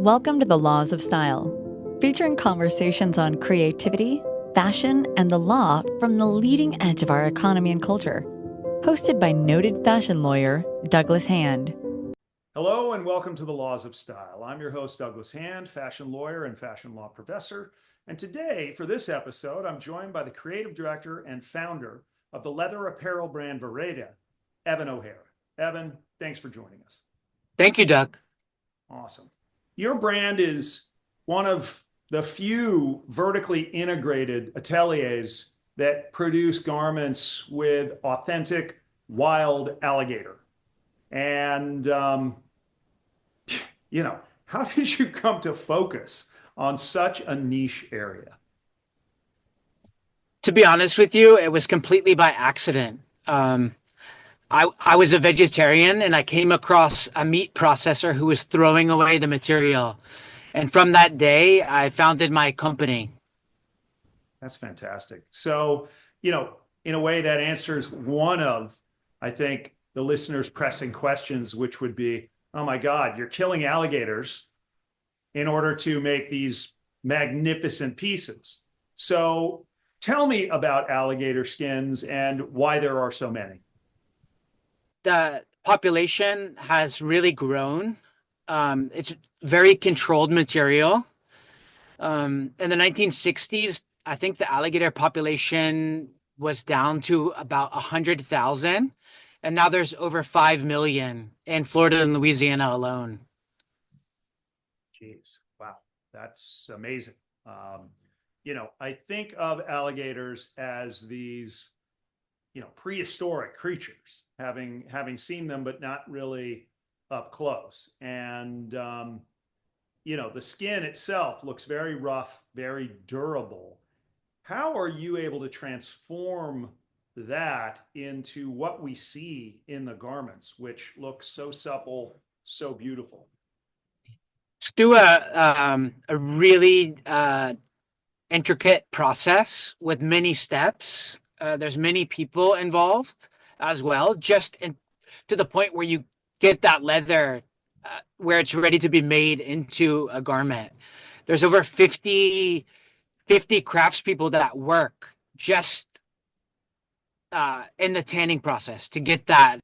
Welcome to the Laws of Style, featuring conversations on creativity, fashion, and the law from the leading edge of our economy and culture. Hosted by noted fashion lawyer Douglas Hand. Hello and welcome to the Laws of Style. I'm your host, Douglas Hand, fashion lawyer and fashion law professor. And today, for this episode, I'm joined by the creative director and founder of the leather apparel brand Vereda, Evan O'Hara. Evan, thanks for joining us. Thank you, Doug. Awesome. Your brand is one of the few vertically integrated ateliers that produce garments with authentic wild alligator. And, how did you come to focus on such a niche area? To be honest with you, it was completely by accident. I was a vegetarian and I came across a meat processor who was throwing away the material. And from that day, I founded my company. That's fantastic. So, in a way that answers one of, I think, the listeners' pressing questions, which would be, oh my God, you're killing alligators in order to make these magnificent pieces. So tell me about alligator skins and why there are so many. The population has really grown. It's very controlled material. In the 1960s, I think the alligator population was down to about 100,000. And now there's over 5 million in Florida and Louisiana alone. Jeez, wow, that's amazing. I think of alligators as these, prehistoric creatures, having seen them, but not really up close. And, the skin itself looks very rough, very durable. How are you able to transform that into what we see in the garments, which look so supple, so beautiful? Let's do a really intricate process with many steps. There's many people involved as well, to the point where you get that leather where it's ready to be made into a garment. There's over 50 craftspeople that work just in the tanning process to get that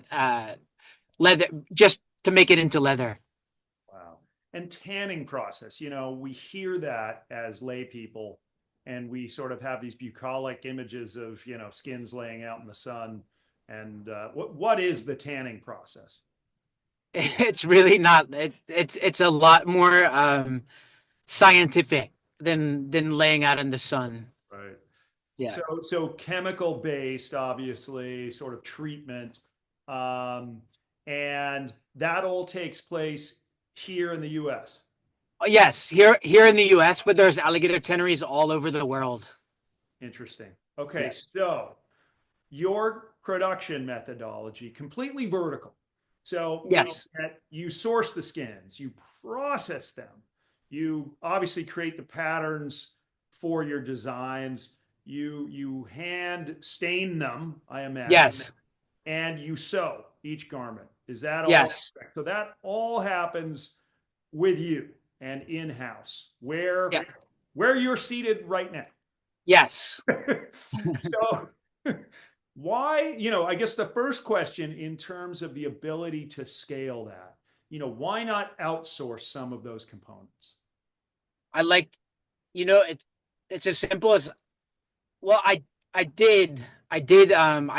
leather, just to make it into leather. Wow. And tanning process, we hear that as lay people, and we sort of have these bucolic images of, skins laying out in the sun. And what is the tanning process? It's really not. It's a lot more scientific than laying out in the sun. Right. Yeah. So chemical based, obviously, sort of treatment, and that all takes place here in the U.S. Yes, here in the U.S., but there's alligator tanneries all over the world. Interesting. Okay, Yeah. so your production methodology, completely vertical. So Yes. you source the skins, you process them, you obviously create the patterns for your designs, you hand stain them, I imagine, Yes. and you sew each garment. Is that all? Yes. Correct? So that all happens with you and in-house, where Yes. you're seated right now. Yes. So why, I guess the first question in terms of the ability to scale that, why not outsource some of those components? I like, it's as simple as, well, I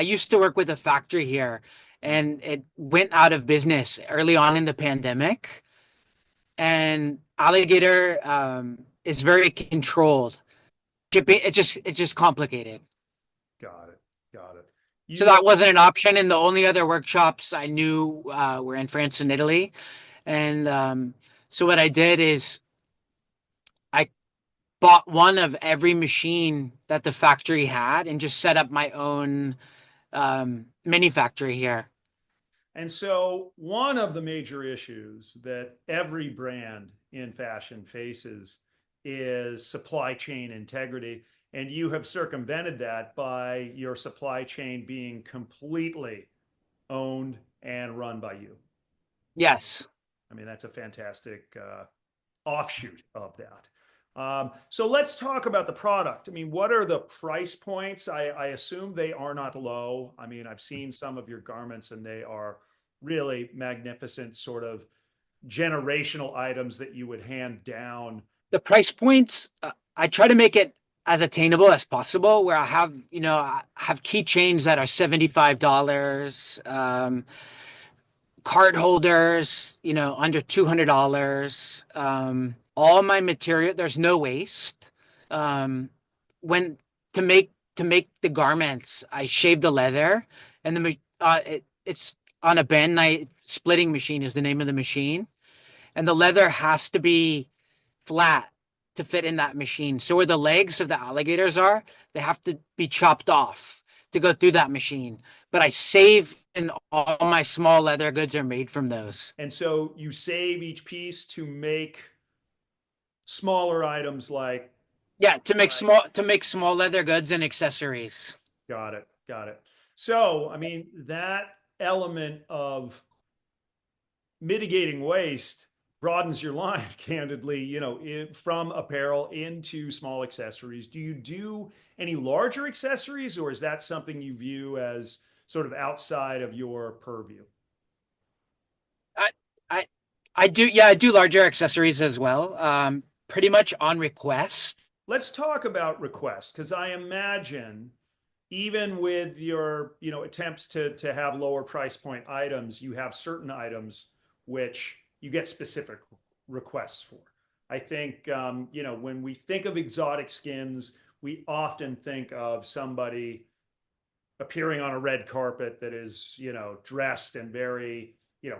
used to work with a factory here and it went out of business early on in the pandemic. And alligator is very controlled. Shipping, it's just complicated. Got it. Got it. So that wasn't an option. And the only other workshops I knew were in France and Italy. And so what I did is I bought one of every machine that the factory had and just set up my own mini factory here. And so one of the major issues that every brand in fashion faces is supply chain integrity. And you have circumvented that by your supply chain being completely owned and run by you. Yes. I mean, that's a fantastic offshoot of that. So let's talk about the product. I mean, what are the price points? I assume they are not low. I mean, I've seen some of your garments and they are really magnificent, sort of generational items that you would hand down. The price points, I try to make it as attainable as possible, where I have keychains that are $75, card holders, under $200. All my material, there's no waste. When to make the garments, I shave the leather, and it's on a bend knife splitting machine is the name of the machine, and the leather has to be flat to fit in that machine. So where the legs of the alligators are, they have to be chopped off to go through that machine. But I save, and all my small leather goods are made from those. And so you save each piece to make smaller items like. Yeah, to make small leather goods and accessories. Got it. Got it. So, I mean, that element of mitigating waste broadens your line, candidly, from apparel into small accessories. Do you do any larger accessories, or is that something you view as sort of outside of your purview? I I I do, yeah, I do larger accessories as well. Pretty much on request. Let's talk about request, because I imagine even with your attempts to have lower price point items, you have certain items which you get specific requests for. I think when we think of exotic skins, we often think of somebody appearing on a red carpet that is dressed and very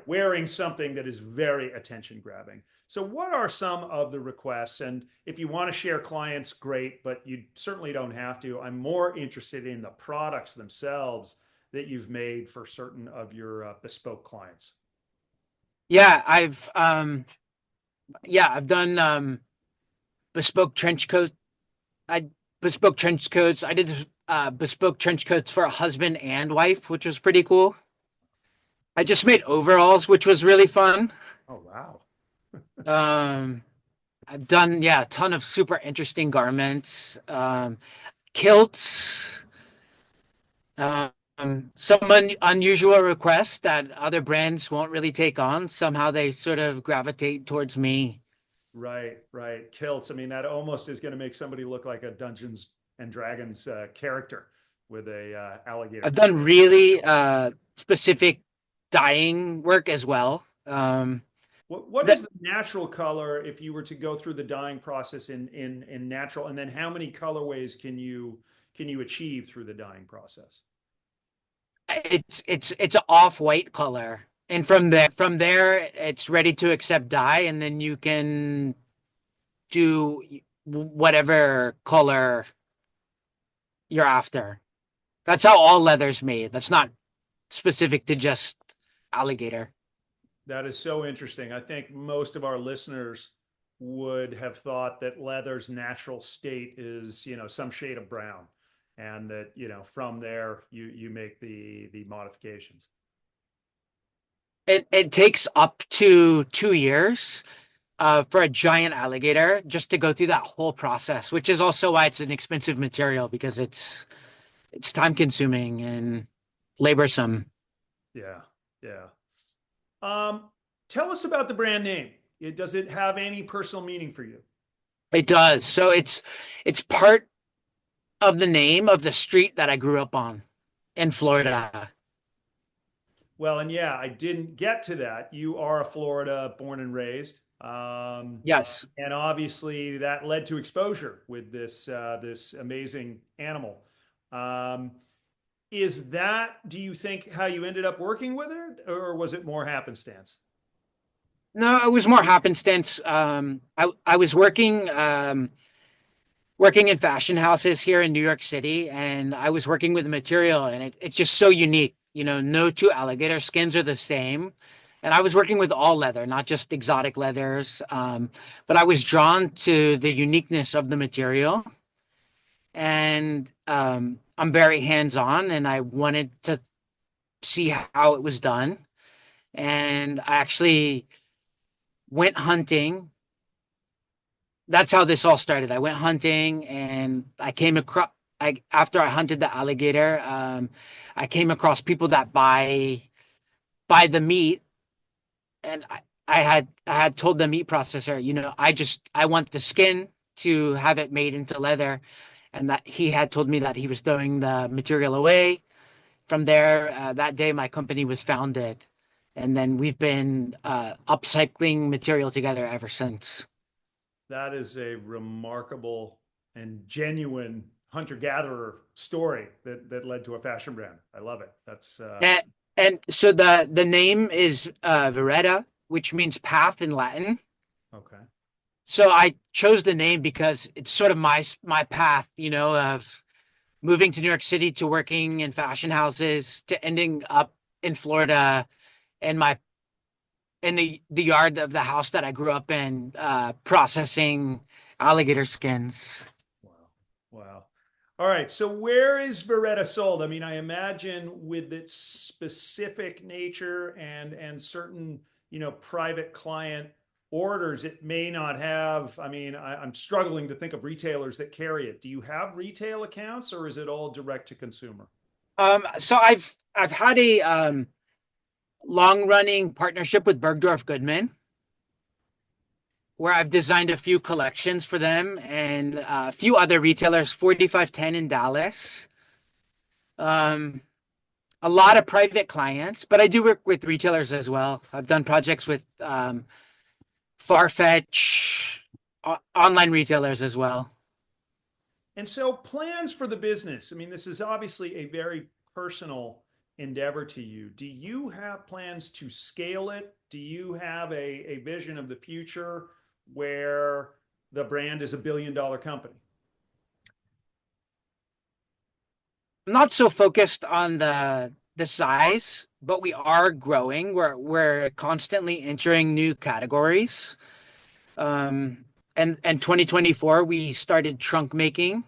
wearing something that is very attention grabbing. So what are some of the requests? And if you want to share clients, great, but you certainly don't have to. I'm more interested in the products themselves that you've made for certain of your bespoke clients. Yeah, I've done bespoke trench coats. I bespoke trench coats. I did bespoke trench coats for a husband and wife, which was pretty cool. I just made overalls, which was really fun. Oh, wow. I've done, a ton of super interesting garments, kilts, some unusual requests that other brands won't really take on. Somehow they sort of gravitate towards me. Right, right. Kilts. I mean, that almost is going to make somebody look like a Dungeons and Dragons character with a alligator. I've done really specific dyeing work as well. What is the natural color if you were to go through the dyeing process in natural, and then how many colorways can you achieve through the dyeing process? It's an off-white color, and from there it's ready to accept dye, and then you can do whatever color you're after. That's how all leather's made. That's not specific to just alligator. That is so interesting. I think most of our listeners would have thought that leather's natural state is, some shade of brown, and that, from there you make the modifications. It takes up to 2 years for a giant alligator just to go through that whole process, which is also why it's an expensive material, because it's time consuming and laborsome. Yeah, yeah. Tell us about the brand name. Does it have any personal meaning for you? It does. So it's part of the name of the street that I grew up on in Florida. Well, and yeah, I didn't get to that. You are a Florida born and raised. Yes. And obviously that led to exposure with this amazing animal. Is that, do you think, how you ended up working with it, or was it more happenstance? No, it was more happenstance. I was working in fashion houses here in New York City, and I was working with material, and it's just so unique. No two alligator skins are the same. And I was working with all leather, not just exotic leathers. But I was drawn to the uniqueness of the material. And I'm very hands-on, and I wanted to see how it was done. And I actually went hunting that's how this all started. I went hunting and I came across, after I hunted the alligator, I came across people that buy the meat, and I had told the meat processor, I want the skin to have it made into leather, and that he had told me that he was throwing the material away. From there, that day my company was founded, and then we've been upcycling material together ever since. That is a remarkable and genuine hunter-gatherer story that led to a fashion brand. I love it. That's And, and so the name is Vereda, which means path in Latin. okay. So I chose the name because it's sort of my path, of moving to New York City to working in fashion houses to ending up in Florida and my in the yard of the house that I grew up in, processing alligator skins. Wow. Wow. All right. So where is Vereda sold? I mean, I imagine with its specific nature and certain, private client orders, it may not have. I mean, I'm struggling to think of retailers that carry it. Do you have retail accounts or is it all direct to consumer? So I've had a long running partnership with Bergdorf Goodman, where I've designed a few collections for them and a few other retailers, 4510 in Dallas. Um, a lot of private clients, but I do work with retailers as well. I've done projects with Farfetch, online retailers as well. And so plans for the business. I mean, this is obviously a very personal endeavor to you. Do you have plans to scale it? Do you have a vision of the future where the brand is $1 billion company? I'm not so focused on the size, but we are growing. We're constantly entering new categories. And 2024 we started trunk making,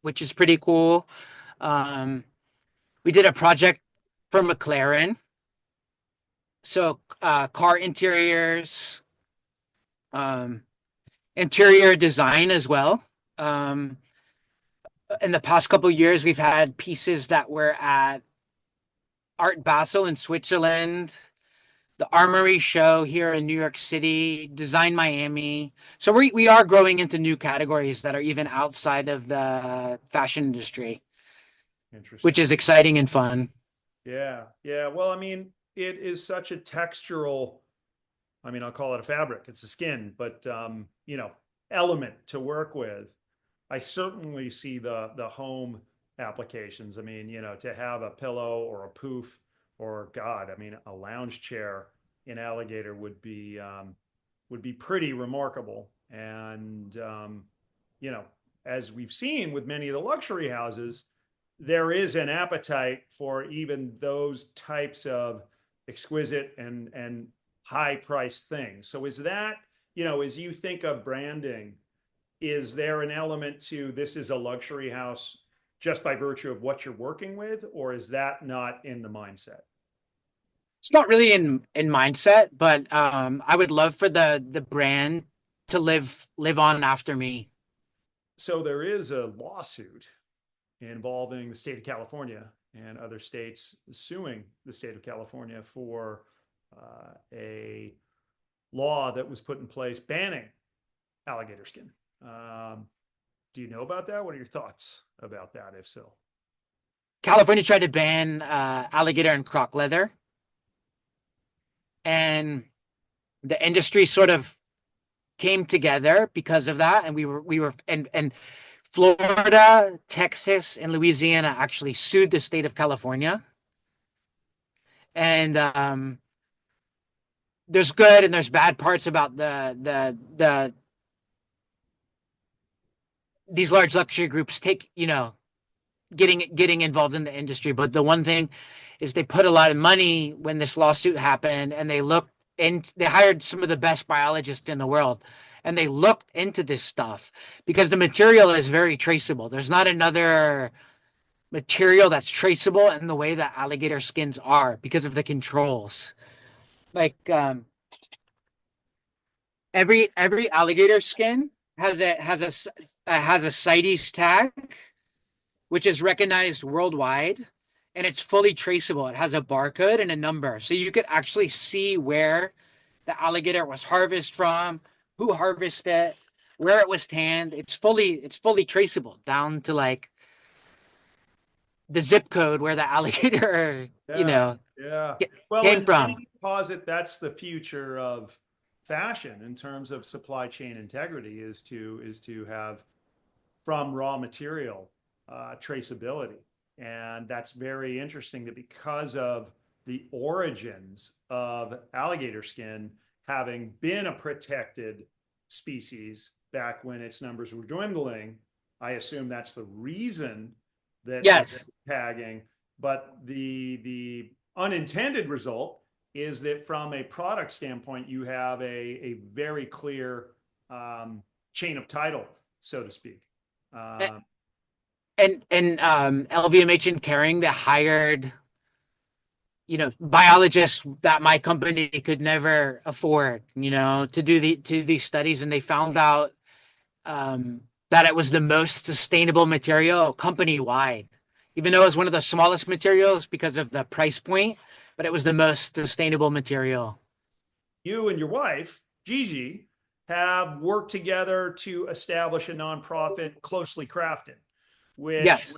which is pretty cool. Um, we did a project for McLaren, so car interiors, um, interior design as well. Um, in the past couple of years, we've had pieces that were at Art Basel in Switzerland, the Armory Show here in New York City, Design Miami. So we are growing into new categories that are even outside of the fashion industry, which Interesting. is exciting and fun. Yeah. Yeah. Well, I mean, it is such a textural, I mean, I'll call it a fabric. It's a skin, but element to work with. I certainly see the home applications. I mean, to have a pillow or a poof or God, I mean, a lounge chair in Alligator would be pretty remarkable. And you know, as we've seen with many of the luxury houses, there is an appetite for even those types of exquisite and high priced things. So is that, as you think of branding, is there an element to this is a luxury house just by virtue of what you're working with, or is that not in the mindset? It's not really in mindset, but I would love for the brand to live on after me. So there is a lawsuit involving the state of California and other states suing the state of California for a law that was put in place banning alligator skin. Um, do you know about that? What are your thoughts about that, if so? California tried to ban alligator and croc leather, and the industry sort of came together because of that, and we were and Florida, Texas, and Louisiana actually sued the state of California. And there's good and there's bad parts about the these large luxury groups getting involved in the industry. But the one thing is they put a lot of money when this lawsuit happened, and they hired some of the best biologists in the world, and they looked into this stuff because the material is very traceable. There's not another material that's traceable in the way that alligator skins are because of the controls. Like Every alligator skin has a CITES tag, which is recognized worldwide, and it's fully traceable. It has a barcode and a number, so you could actually see where the alligator was harvested from, who harvested it, where it was tanned. It's fully traceable down to like the zip code where the alligator, Yeah, yeah. Well, came and from. many posit that's the future of fashion in terms of supply chain integrity is to have from raw material traceability. And that's very interesting that because of the origins of alligator skin having been a protected species back when its numbers were dwindling, I assume that's the reason that Yes. tagging. But the unintended result is that from a product standpoint, you have a very clear chain of title, so to speak. Um, And LVMH and Caring, they hired, biologists that my company could never afford, to do these studies, and they found out that it was the most sustainable material company wide, even though it was one of the smallest materials because of the price point, but it was the most sustainable material. you and your wife, Gigi, have worked together to establish a nonprofit, Closely Crafted, which Yes.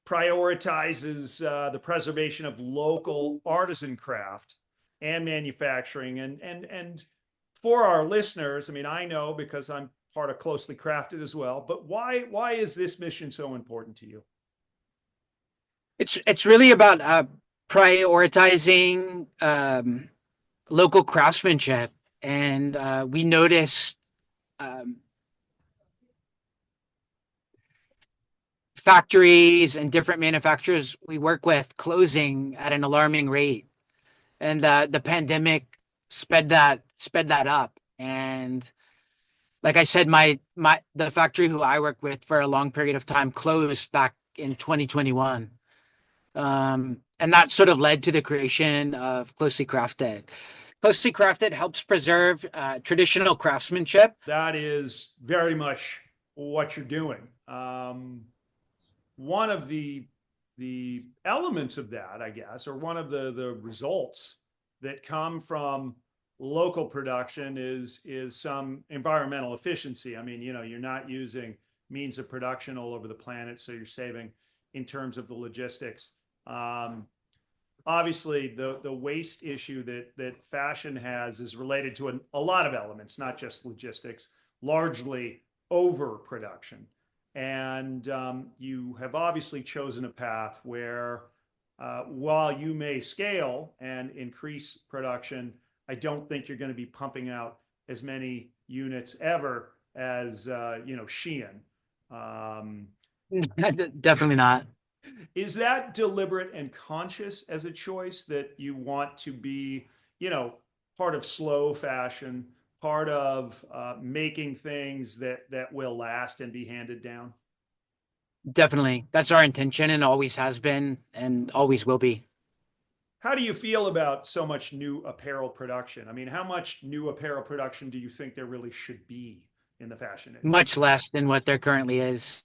prioritizes the preservation of local artisan craft and manufacturing. And for our listeners, I mean, I know because I'm part of Closely Crafted as well. But why is this mission so important to you? It's really about prioritizing local craftsmanship, and we noticed um, factories and different manufacturers we work with closing at an alarming rate, and the pandemic sped that up. And like I said, my the factory who I work with for a long period of time closed back in 2021. And that sort of led to the creation of Closely Crafted. Closely Crafted helps preserve traditional craftsmanship. That is very much what you're doing. One of the elements of that, I guess, or one of the results that come from local production is some environmental efficiency. I mean, you're not using means of production all over the planet, so you're saving in terms of the logistics. Um, Obviously, the waste issue that fashion has is related to a lot of elements, not just logistics, largely overproduction. And you have obviously chosen a path where, while you may scale and increase production, I don't think you're going to be pumping out as many units ever as Shein. Um, Definitely not. is that deliberate and conscious as a choice that you want to be, you know, part of slow fashion, part of making things that will last and be handed down? Definitely. That's our intention and always has been and always will be. How do you feel about so much new apparel production? I mean, how much new apparel production do you think there really should be in the fashion industry? Much less than what there currently is.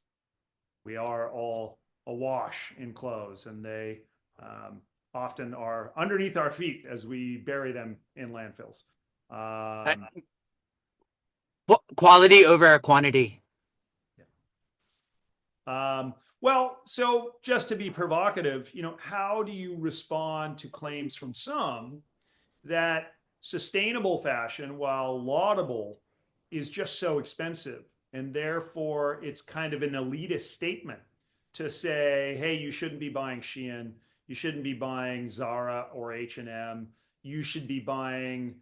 We are all awash in clothes, and they um, often are underneath our feet as we bury them in landfills. Uh, Um, Quality over quantity. well, so just to be provocative, how do you respond to claims from some that sustainable fashion, while laudable, is just so expensive, and therefore it's kind of an elitist statement to say, hey, you shouldn't be buying Shein, you shouldn't be buying Zara or H&M, you should be buying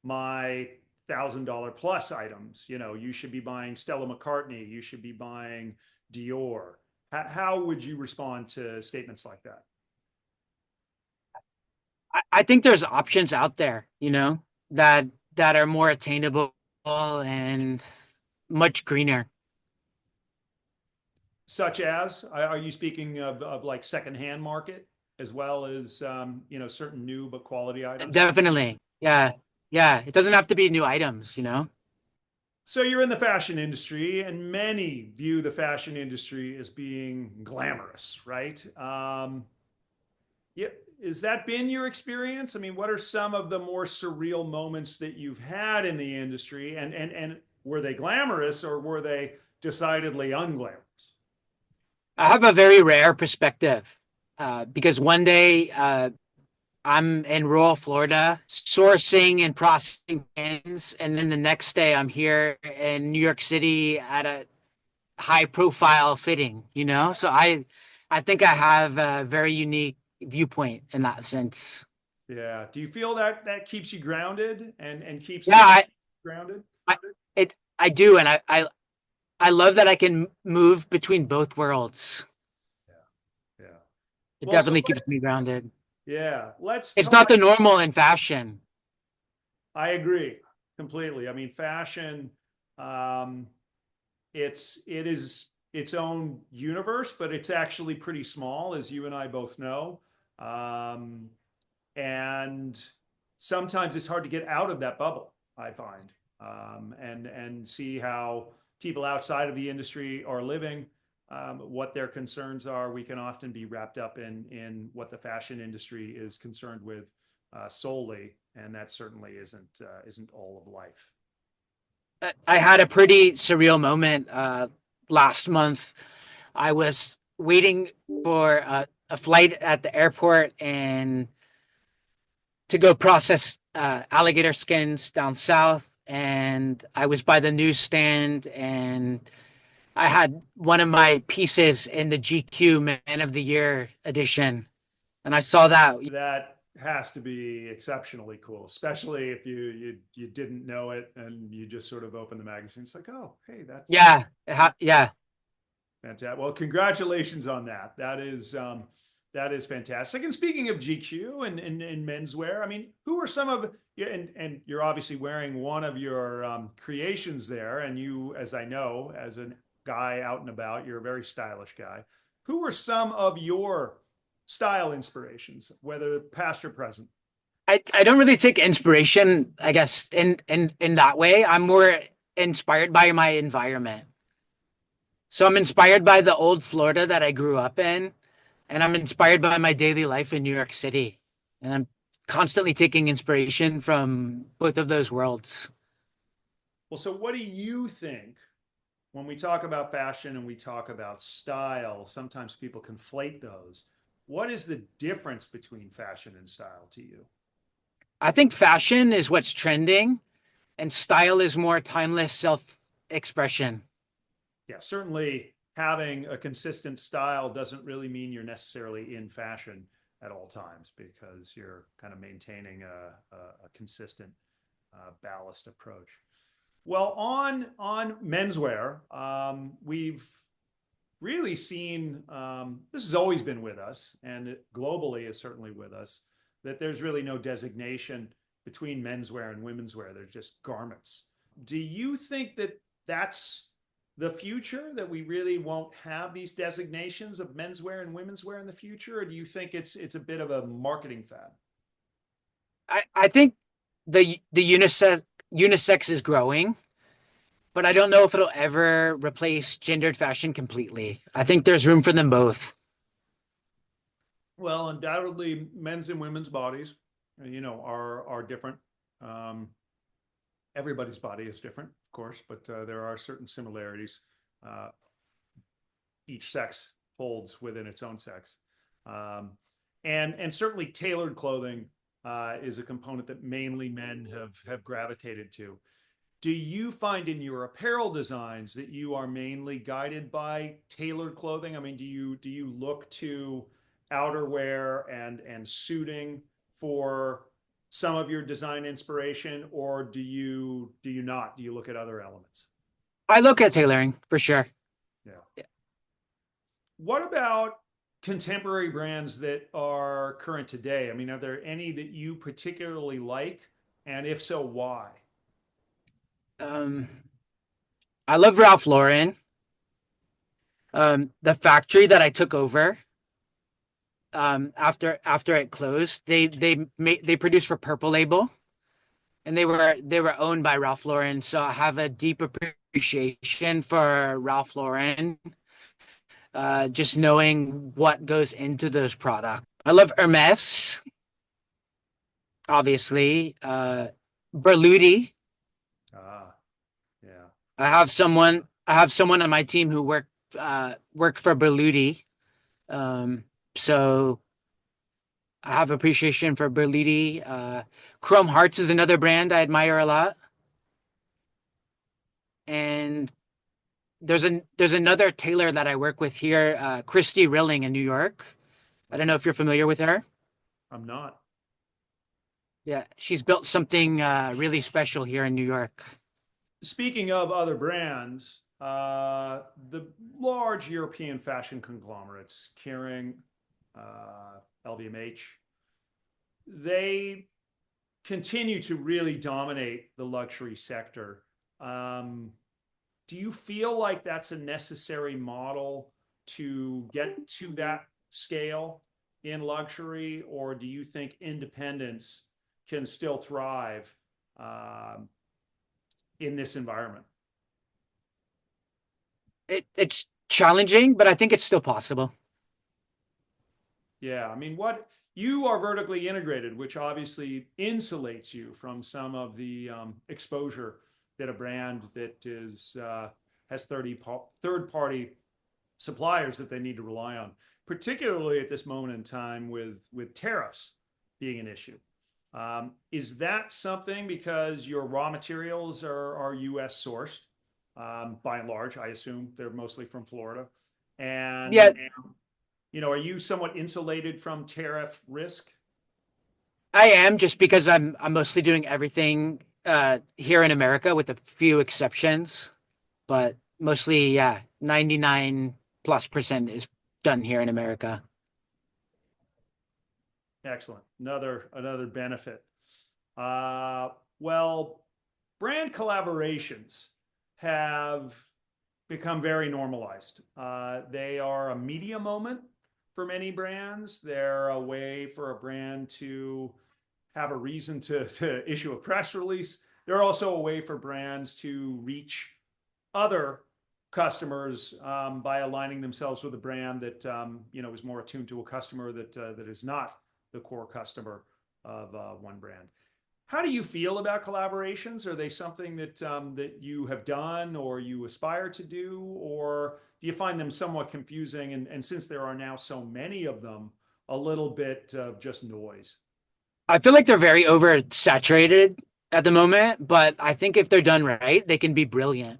my $1,000 plus items. You should be buying Stella McCartney, you should be buying Dior. How would you respond to statements like that? I think there's options out there, that that are more attainable and much greener. Such as, are you speaking of like secondhand market as well as certain new but quality items? Definitely. Yeah. Yeah. It doesn't have to be new items. So you're in the fashion industry, and many view the fashion industry as being glamorous, right? Yeah, has that been your experience? I mean, what are some of the more surreal moments that you've had in the industry, and were they glamorous or were they decidedly unglamorous? I have a very rare perspective because one day I'm in rural Florida sourcing and processing pins, and then the next day I'm here in New York City at a high profile fitting, you know? So I think I have a very unique viewpoint in that sense. Yeah. Do you feel that that keeps you grounded and keeps Yeah, the grounded? I do, and I love that I can move between both worlds. Yeah. Yeah. It Well, so definitely keeps me grounded. yeah, let's It's talk. not the normal in fashion. I agree completely. I mean, fashion, um, it is its own universe, but it's actually pretty small, as you and I both know. Um, and sometimes it's hard to get out of that bubble, I find, and see how people outside of the industry are living, what their concerns are. We can often be wrapped up in what the fashion industry is concerned with solely, and that certainly isn't all of life. I had a pretty surreal moment last month. I was waiting for a flight at the airport and to go process alligator skins down south. And I was by the newsstand and I had one of my pieces in the GQ Man of the Year edition. And I saw that. That has to be exceptionally cool, especially if you didn't know it and you just sort of open the magazine. It's like, oh, hey, that's Yeah. Yeah. fantastic. Well, congratulations on that. That is fantastic. And speaking of GQ and menswear, I mean, who are some of you? And you're obviously wearing one of your creations there. And you, as I know, as a guy out and about, you're a very stylish guy. Who are some of your style inspirations, whether past or present? I don't really take inspiration, I guess, in that way. I'm more inspired by my environment. So I'm inspired by the old Florida that I grew up in, and I'm inspired by my daily life in New York City. And I'm constantly taking inspiration from both of those worlds. Well, so what do you think when we talk about fashion and we talk about style? Sometimes people conflate those. What is the difference between fashion and style to you? I think fashion is what's trending, and style is more timeless self expression. Yeah, certainly having a consistent style doesn't really mean you're necessarily in fashion at all times because you're kind of maintaining a consistent ballast approach. Well, on menswear, we've really seen this has always been with us, and it globally is certainly with us, that there's really no designation between menswear and womenswear. They're just garments. Do you think that that's the future, that we really won't have these designations of menswear and womenswear in the future, or do you think it's a bit of a marketing fad? I think the unisex is growing, but I don't know if it'll ever replace gendered fashion completely. I think there's room for them both. Well, undoubtedly, men's and women's bodies, are different. Um, Everybody's body is different, of course, but there are certain similarities. Uh, each sex holds within its own sex, um, and certainly tailored clothing is a component that mainly men have gravitated to. Do you find in your apparel designs that you are mainly guided by tailored clothing? I mean, do you look to outerwear and suiting for some of your design inspiration, or do you not? Do you look at other elements? I look at tailoring for sure. Yeah. What about contemporary brands that are current today? I mean, are there any that you particularly like? And if so, why? Um, I love Ralph Lauren. The factory that I took over after it closed, they produce for Purple Label, and they were owned by Ralph Lauren, so I have a deep appreciation for Ralph Lauren. Just knowing what goes into those products. I love Hermes, obviously. Berluti. Ah, yeah. I have someone on my team who worked for Berluti. Um, so I have appreciation for Berluti. Chrome Hearts is another brand I admire a lot. And there's another tailor that I work with here, Christy Rilling in New York. I don't know Okay. if you're familiar with her. I'm not. Yeah, she's built something really special here in New York. Speaking of other brands, the large European fashion conglomerates, Kering, LVMH, they continue to really dominate the luxury sector. Um, do you feel like that's a necessary model to get to that scale in luxury, or do you think independence can still thrive um, in this environment? It's challenging, but I think it's still possible. Yeah, I mean, what you are vertically integrated, which obviously insulates you from some of the exposure that a brand that is has third party suppliers that they need to rely on, particularly at this moment in time with tariffs being an issue. Is that something because your raw materials are U.S. sourced by and large? I assume they're mostly from Florida, Yeah, and are you somewhat insulated from tariff risk? I am just because I'm mostly doing everything here in America with a few exceptions, but mostly, yeah, 99+% is done here in America. Excellent. Another benefit. Uh, well, brand collaborations have become very normalized. They are a media moment for many brands. They're a way for a brand to have a reason to issue a press release. They're also a way for brands to reach other customers by aligning themselves with a brand that is more attuned to a customer that is not the core customer of one brand. How do you feel about collaborations? Are they something that you have done or you aspire to do, or do you find them somewhat confusing? And since there are now so many of them, a little bit of just noise. I feel like they're very oversaturated at the moment, but I think if they're done right, they can be brilliant.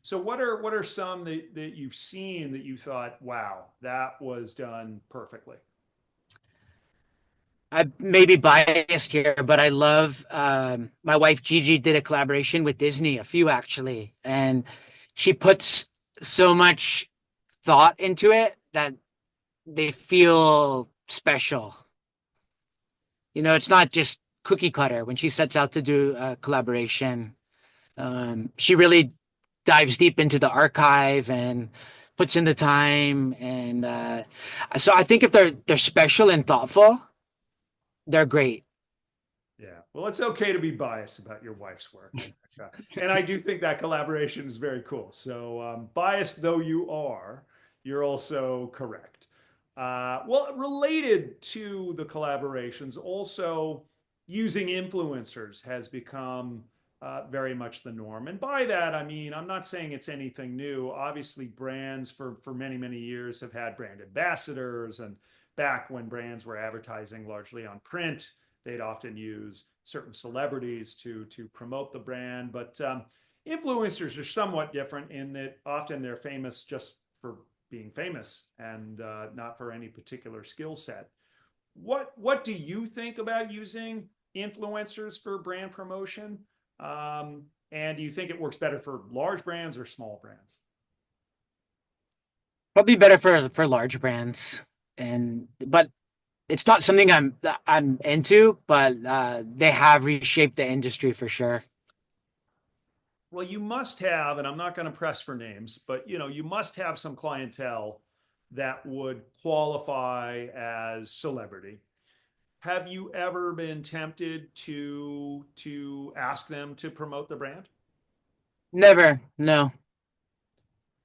So what are some that you've seen that you thought, wow, that was done perfectly? I may be biased here, but I love my wife Gigi did a collaboration with Disney, a few actually, and she puts so much thought into it that they feel special. It's not just cookie cutter when she sets out to do a collaboration. She really dives deep into the archive and puts in the time, and so I think if they're special and thoughtful, they're great. Yeah. Well, it's okay to be biased about your wife's work. And I do think that collaboration is very cool. So, biased though you are, you're also correct. Well, related to the collaborations, also using influencers has become very much the norm. And by that, I mean, I'm not saying it's anything new. Obviously, brands for many, many years have had brand ambassadors. And back when brands were advertising largely on print, they'd often use certain celebrities to promote the brand. But influencers are somewhat different in that often they're famous just for being famous and not for any particular skill set. What do you think about using influencers for brand promotion? And do you think it works better for large brands or small brands? Probably better for large brands, and but it's not something I'm into, but they have reshaped the industry for sure. Well, you must have, and I'm not going to press for names, but you must have some clientele that would qualify as celebrity. Have you ever been tempted to ask them to promote the brand? Never. No.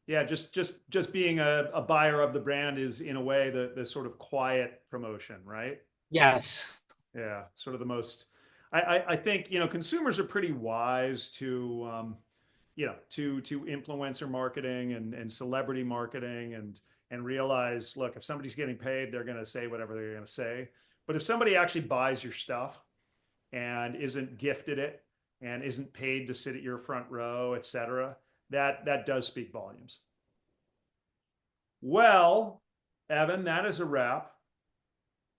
Yeah, just being a buyer of the brand is in a way the sort of quiet promotion, right? Yes. Yeah, sort of the most. I think consumers are pretty wise to to influencer marketing and celebrity marketing and realize, look, if somebody's getting paid, they're going to say whatever they're going to say. But if somebody actually buys your stuff and isn't gifted it and isn't paid to sit at your front row, et cetera, that does speak volumes. Well, Evan, that is a wrap.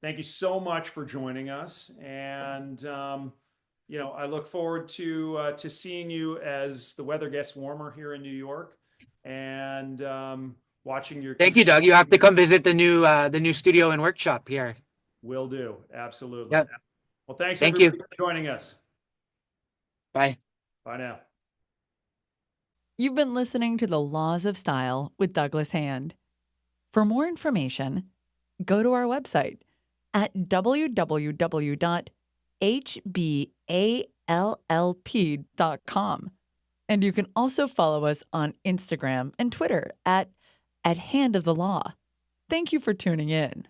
Thank you so much for joining us, and I look forward to seeing you as the weather gets warmer here in New York, and watching your. Thank you, Doug. You have to come visit the new studio and workshop here. Will do. Absolutely. Yep. Well, thanks Thank everybody you. for joining us. Bye. Bye now. You've been listening to The Laws of Style with Douglas Hand. For more information, go to our website at www.hballp.com. And you can also follow us on Instagram and Twitter at Hand of the Law. Thank you for tuning in,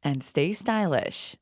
and stay stylish.